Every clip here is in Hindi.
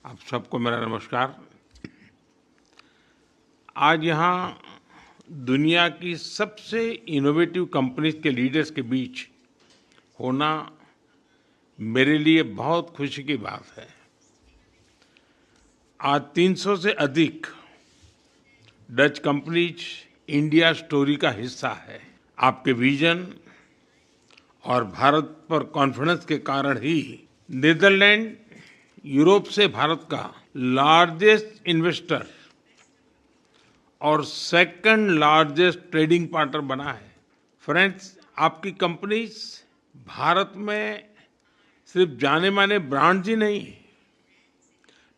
आप सबको मेरा नमस्कार। आज यहाँ दुनिया की सबसे इनोवेटिव कंपनीज के लीडर्स के बीच होना मेरे लिए बहुत खुशी की बात है। आज 300 से अधिक डच कंपनीज इंडिया स्टोरी का हिस्सा है। आपके विजन और भारत पर कॉन्फिडेंस के कारण ही नीदरलैंड यूरोप से भारत का लार्जेस्ट इन्वेस्टर और सेकंड लार्जेस्ट ट्रेडिंग पार्टनर बना है। फ्रेंड्स, आपकी कंपनीज भारत में सिर्फ जाने माने ब्रांड्स ही नहीं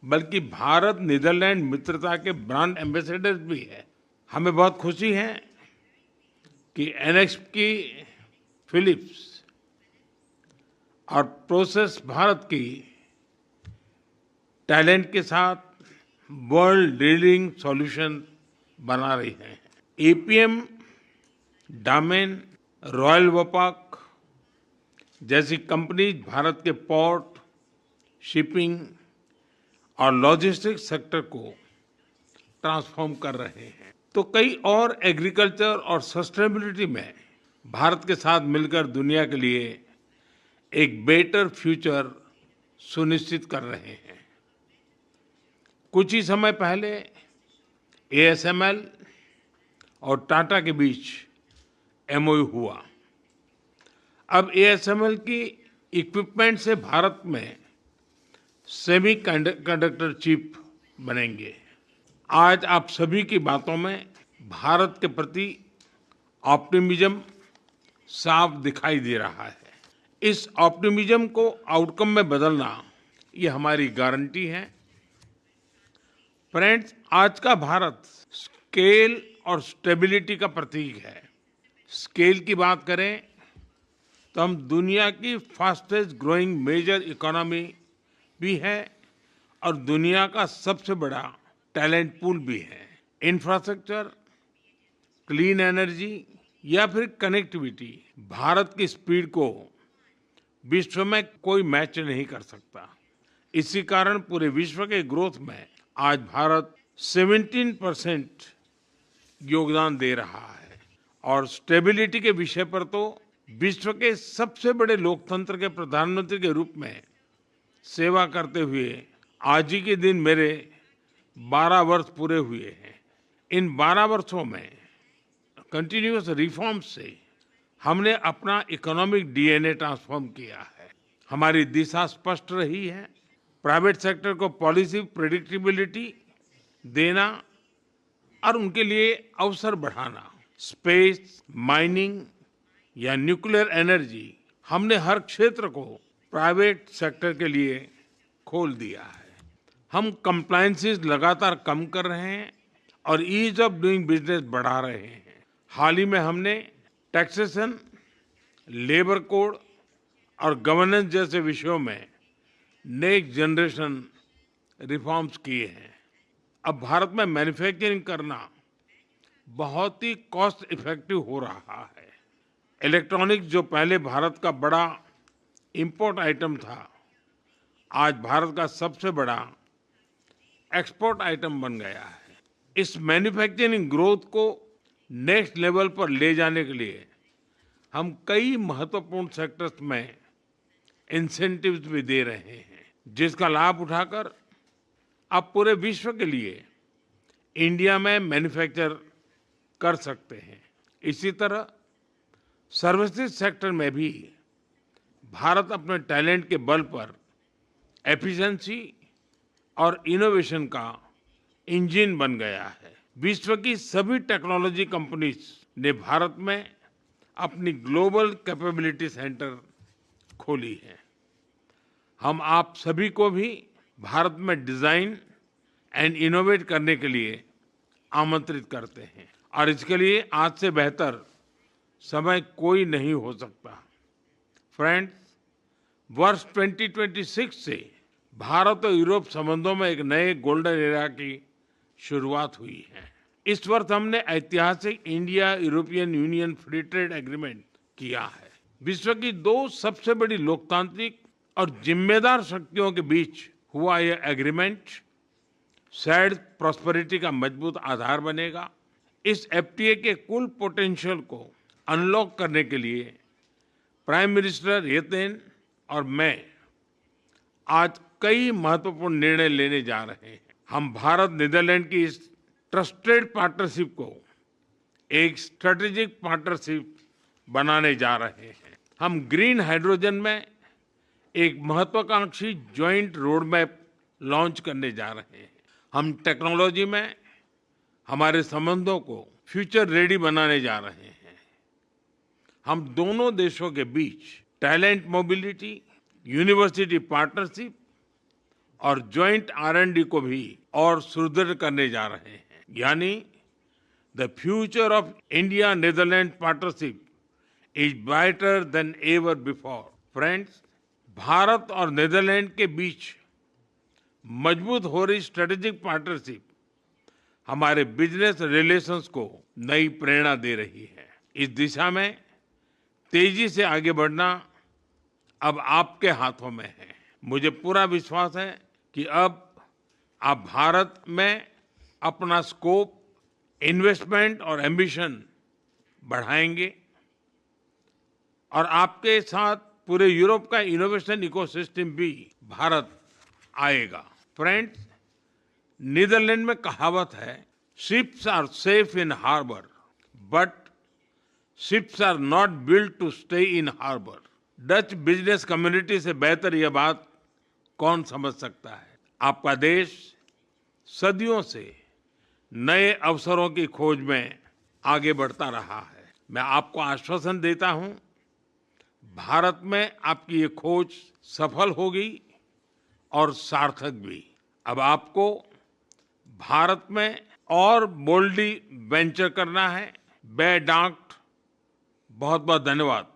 बल्कि भारत नीदरलैंड मित्रता के ब्रांड एम्बेसडर्स भी है। हमें बहुत खुशी है कि एनएक्सपी फिलिप्स और प्रोसेस भारत की टैलेंट के साथ वर्ल्ड लीडिंग सॉल्यूशन बना रही है। एपीएम, डामेन, रॉयल वोपाक जैसी कंपनीज भारत के पोर्ट, शिपिंग और लॉजिस्टिक्स सेक्टर को ट्रांसफॉर्म कर रहे हैं। तो कई और एग्रीकल्चर और सस्टेनेबिलिटी में भारत के साथ मिलकर दुनिया के लिए एक बेटर फ्यूचर सुनिश्चित कर रहे हैं। कुछ ही समय पहले एएसएमएल और टाटा के बीच एमओयू हुआ। अब एएसएमएल की इक्विपमेंट से भारत में सेमी कंडक्टर चिप बनेंगे। आज आप सभी की बातों में भारत के प्रति ऑप्टिमिज्म साफ दिखाई दे रहा है। इस ऑप्टिमिज्म को आउटकम में बदलना ये हमारी गारंटी है। फ्रेंड्स, आज का भारत स्केल और स्टेबिलिटी का प्रतीक है। स्केल की बात करें तो हम दुनिया की फास्टेस्ट ग्रोइंग मेजर इकोनॉमी भी है और दुनिया का सबसे बड़ा टैलेंट पूल भी है। इंफ्रास्ट्रक्चर, क्लीन एनर्जी या फिर कनेक्टिविटी, भारत की स्पीड को विश्व में कोई मैच नहीं कर सकता। इसी कारण पूरे विश्व के ग्रोथ में आज भारत 17% योगदान दे रहा है। और स्टेबिलिटी के विषय पर तो विश्व के सबसे बड़े लोकतंत्र के प्रधानमंत्री के रूप में सेवा करते हुए आज ही के दिन मेरे 12 वर्ष पूरे हुए हैं। इन 12 वर्षों में कंटिन्यूअस रिफॉर्म्स से हमने अपना इकोनॉमिक डीएनए ट्रांसफॉर्म किया है। हमारी दिशा स्पष्ट रही है। प्राइवेट सेक्टर को पॉलिसी प्रेडिक्टेबिलिटी देना और उनके लिए अवसर बढ़ाना। स्पेस, माइनिंग या न्यूक्लियर एनर्जी, हमने हर क्षेत्र को प्राइवेट सेक्टर के लिए खोल दिया है। हम कंप्लायंसेस लगातार कम कर रहे हैं और ईज ऑफ डूइंग बिजनेस बढ़ा रहे हैं। हाल ही में हमने टैक्सेशन, लेबर कोड और गवर्नेंस जैसे विषयों में नेक्स्ट जनरेशन रिफॉर्म्स किए हैं। अब भारत में मैन्युफैक्चरिंग करना बहुत ही कॉस्ट इफेक्टिव हो रहा है। इलेक्ट्रॉनिक्स, जो पहले भारत का बड़ा इंपोर्ट आइटम था, आज भारत का सबसे बड़ा एक्सपोर्ट आइटम बन गया है। इस मैन्युफैक्चरिंग ग्रोथ को नेक्स्ट लेवल पर ले जाने के लिए हम कई महत्वपूर्ण सेक्टर्स में इंसेंटिव्स भी दे रहे हैं, जिसका लाभ उठाकर आप पूरे विश्व के लिए इंडिया में मैन्युफैक्चर कर सकते हैं। इसी तरह सर्विसेज सेक्टर में भी भारत अपने टैलेंट के बल पर एफिशिएंसी और इनोवेशन का इंजन बन गया है। विश्व की सभी टेक्नोलॉजी कंपनीज ने भारत में अपनी ग्लोबल कैपेबिलिटी सेंटर खोली है। हम आप सभी को भी भारत में डिजाइन एंड इनोवेट करने के लिए आमंत्रित करते हैं और इसके लिए आज से बेहतर समय कोई नहीं हो सकता। फ्रेंड्स, वर्ष 2026 से भारत और यूरोप संबंधों में एक नए गोल्डन एरा की शुरुआत हुई है। इस वर्ष हमने ऐतिहासिक India European union free trade agreement किया है। विश्व की दो सबसे बड़ी लोकतांत्रिक और जिम्मेदार शक्तियों के बीच हुआ यह एग्रीमेंट शेयर्ड प्रॉस्पेरिटी का मजबूत आधार बनेगा। इस एफटीए के कुल पोटेंशियल को अनलॉक करने के लिए प्राइम मिनिस्टर येतेन और मैं आज कई महत्वपूर्ण निर्णय लेने जा रहे हैं। हम भारत नीदरलैंड की इस ट्रस्टेड पार्टनरशिप को एक स्ट्रेटेजिक पार्टनरशिप बनाने जा रहे हैं। हम ग्रीन हाइड्रोजन में एक महत्वाकांक्षी ज्वाइंट रोड मैप लॉन्च करने जा रहे हैं। हम टेक्नोलॉजी में हमारे संबंधों को फ्यूचर रेडी बनाने जा रहे हैं। हम दोनों देशों के बीच टैलेंट मोबिलिटी, यूनिवर्सिटी पार्टनरशिप और ज्वाइंट R&D को भी और सुदृढ़ करने जा रहे हैं। यानी the future of India Netherland partnership is brighter than ever before. Friends, Bharat और नीदरलैंड के बीच मजबूत हो रही स्ट्रेटेजिक पार्टनरशिप हमारे बिजनेस रिलेशंस को नई प्रेरणा दे रही है। इस दिशा में तेजी से आगे बढ़ना अब आपके हाथों में है। मुझे पूरा विश्वास है कि अब आप भारत में अपना स्कोप, इन्वेस्टमेंट और एम्बिशन बढ़ाएंगे और आपके साथ पूरे यूरोप का इनोवेशन इकोसिस्टम भी भारत आएगा। फ्रेंड्स, नीदरलैंड में कहावत है, ships are safe in harbour but ships are not built to stay in harbour. Dutch business community से बेहतर यह बात कौन समझ सकता है। आपका देश सदियों से नए अवसरों की खोज में आगे बढ़ता रहा है। मैं आपको आश्वासन देता हूं, भारत में आपकी ये खोज सफल होगी और सार्थक भी। अब आपको भारत में और बोल्डली वेंचर करना है। बेडांट बहुत बहुत धन्यवाद।